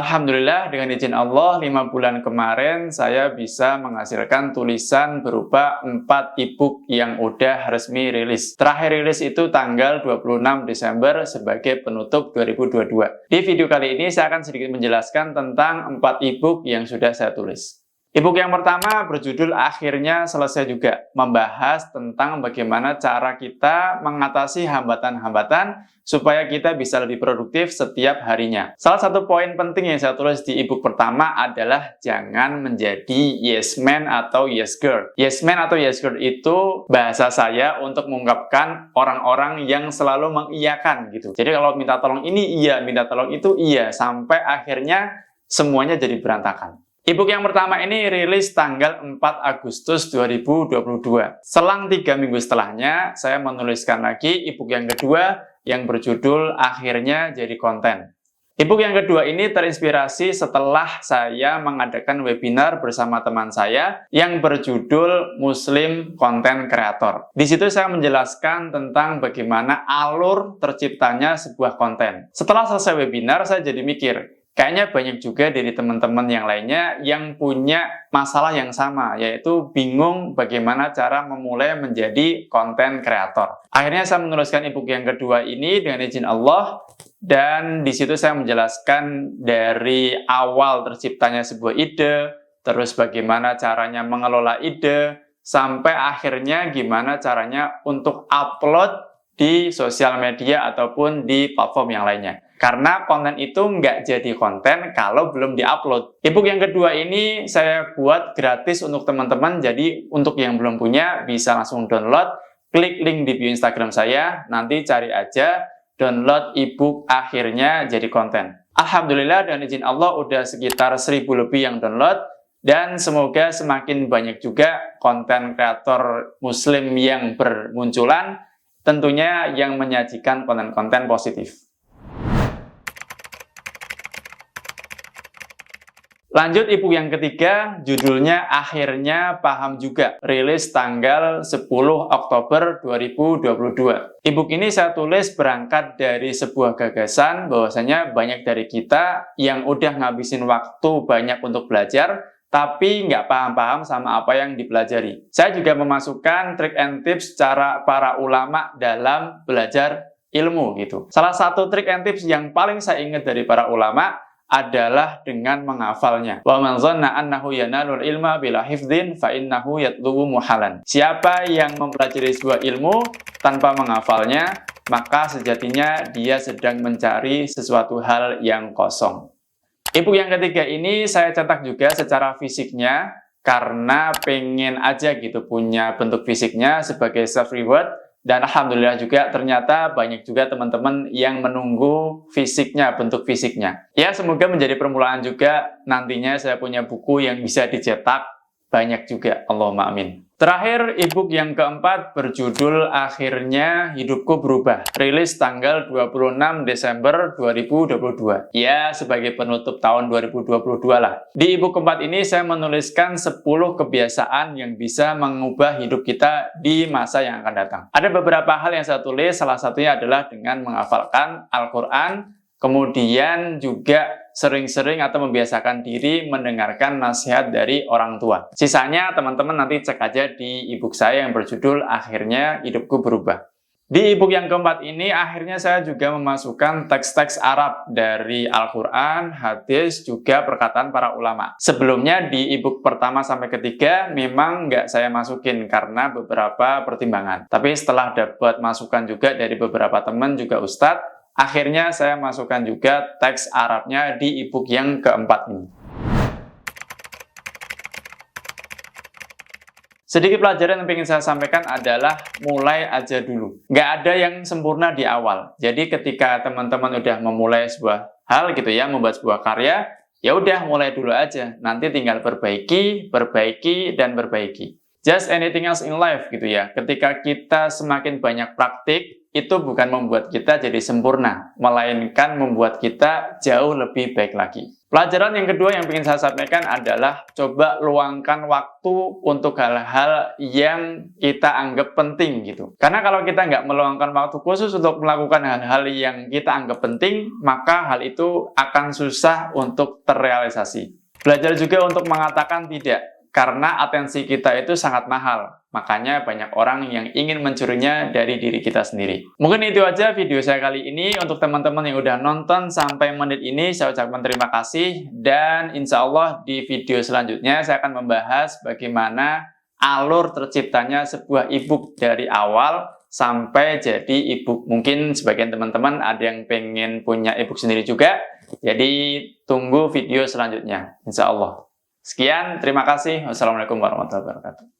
Alhamdulillah dengan izin Allah 5 bulan kemarin saya bisa menghasilkan tulisan berupa 4 e-book yang udah resmi rilis. Terakhir rilis itu tanggal 26 Desember sebagai penutup 2022. Di video kali ini saya akan sedikit menjelaskan tentang 4 e-book yang sudah saya tulis. E-book yang pertama berjudul Akhirnya Selesai Juga, membahas tentang bagaimana cara kita mengatasi hambatan-hambatan supaya kita bisa lebih produktif setiap harinya. Salah satu poin penting yang saya tulis di e-book pertama adalah jangan menjadi yes man atau yes girl. Yes man atau yes girl itu bahasa saya untuk mengungkapkan orang-orang yang selalu mengiyakan gitu. Jadi kalau minta tolong ini iya, minta tolong itu iya, sampai akhirnya semuanya jadi berantakan. E-book yang pertama ini rilis tanggal 4 Agustus 2022. Selang 3 minggu setelahnya, saya menuliskan lagi e-book yang kedua yang berjudul Akhirnya Jadi Konten. E-book yang kedua ini terinspirasi setelah saya mengadakan webinar bersama teman saya yang berjudul Muslim Content Creator. Di situ saya menjelaskan tentang bagaimana alur terciptanya sebuah konten. Setelah selesai webinar, saya jadi mikir, kayaknya banyak juga dari teman-teman yang lainnya yang punya masalah yang sama, yaitu bingung bagaimana cara memulai menjadi konten kreator. Akhirnya saya menuliskan e-book yang kedua ini dengan izin Allah, dan di situ saya menjelaskan dari awal terciptanya sebuah ide, terus bagaimana caranya mengelola ide, sampai akhirnya gimana caranya untuk upload di sosial media ataupun di platform yang lainnya. Karena konten itu nggak jadi konten kalau belum diupload. E-book yang kedua ini saya buat gratis untuk teman-teman, jadi untuk yang belum punya bisa langsung download, klik link di bio Instagram saya, nanti cari aja download e-book Akhirnya Jadi Konten. Alhamdulillah dengan izin Allah udah sekitar 1000 lebih yang download, dan semoga semakin banyak juga konten kreator muslim yang bermunculan, tentunya yang menyajikan konten-konten positif. Lanjut e-book yang ketiga, judulnya Akhirnya Paham Juga, rilis tanggal 10 Oktober 2022. E-book ini saya tulis berangkat dari sebuah gagasan bahwasanya banyak dari kita yang udah ngabisin waktu banyak untuk belajar, tapi nggak paham-paham sama apa yang dipelajari. Saya juga memasukkan trik and tips cara para ulama dalam belajar ilmu gitu. Salah satu trik and tips yang paling saya ingat dari para ulama adalah dengan menghafalnya. Wa man dhanna annahu yanalul ilma bila hifdzin fa innahu yatlubu muhalan. Siapa yang mempelajari sebuah ilmu tanpa menghafalnya, maka sejatinya dia sedang mencari sesuatu hal yang kosong. E-book yang ketiga ini saya cetak juga secara fisiknya karena pengen aja gitu punya bentuk fisiknya sebagai self reward. Dan alhamdulillah juga ternyata banyak juga teman-teman yang menunggu fisiknya, bentuk fisiknya. Ya, semoga menjadi permulaan juga nantinya saya punya buku yang bisa dicetak banyak juga. Allahumma amin. Terakhir, e-book yang keempat berjudul Akhirnya Hidupku Berubah, rilis tanggal 26 Desember 2022. Ya, sebagai penutup tahun 2022 lah. Di e-book keempat ini saya menuliskan 10 kebiasaan yang bisa mengubah hidup kita di masa yang akan datang. Ada beberapa hal yang saya tulis, salah satunya adalah dengan menghafalkan Al-Quran, kemudian juga sering-sering atau membiasakan diri mendengarkan nasihat dari orang tua. Sisanya teman-teman nanti cek aja di e-book saya yang berjudul Akhirnya Hidupku Berubah. Di e-book yang keempat ini akhirnya saya juga memasukkan teks-teks Arab dari Al-Quran, hadis, juga perkataan para ulama. Sebelumnya di e-book pertama sampai ketiga memang nggak saya masukin karena beberapa pertimbangan. Tapi setelah dapat masukan juga dari beberapa teman juga Ustadz, akhirnya saya masukkan juga teks Arabnya di e-book yang keempat ini. Sedikit pelajaran yang ingin saya sampaikan adalah mulai aja dulu. Nggak ada yang sempurna di awal. Jadi ketika teman-teman udah memulai sebuah hal gitu ya, membuat sebuah karya, ya udah mulai dulu aja. Nanti tinggal perbaiki, dan perbaiki. Just anything else in life gitu ya. Ketika kita semakin banyak praktik, itu bukan membuat kita jadi sempurna, melainkan membuat kita jauh lebih baik lagi. Pelajaran yang kedua yang ingin saya sampaikan adalah coba luangkan waktu untuk hal-hal yang kita anggap penting gitu. Karena kalau kita nggak meluangkan waktu khusus untuk melakukan hal-hal yang kita anggap penting, maka hal itu akan susah untuk terrealisasi. Belajar juga untuk mengatakan tidak, karena atensi kita itu sangat mahal. Makanya banyak orang yang ingin mencurinya dari diri kita sendiri. Mungkin itu aja video saya kali ini. Untuk teman-teman yang udah nonton sampai menit ini, saya ucapkan terima kasih. Dan insya Allah di video selanjutnya saya akan membahas bagaimana alur terciptanya sebuah e-book dari awal sampai jadi e-book. Mungkin sebagian teman-teman ada yang pengen punya e-book sendiri juga. Jadi tunggu video selanjutnya, insya Allah. Sekian, terima kasih. Wassalamualaikum warahmatullahi wabarakatuh.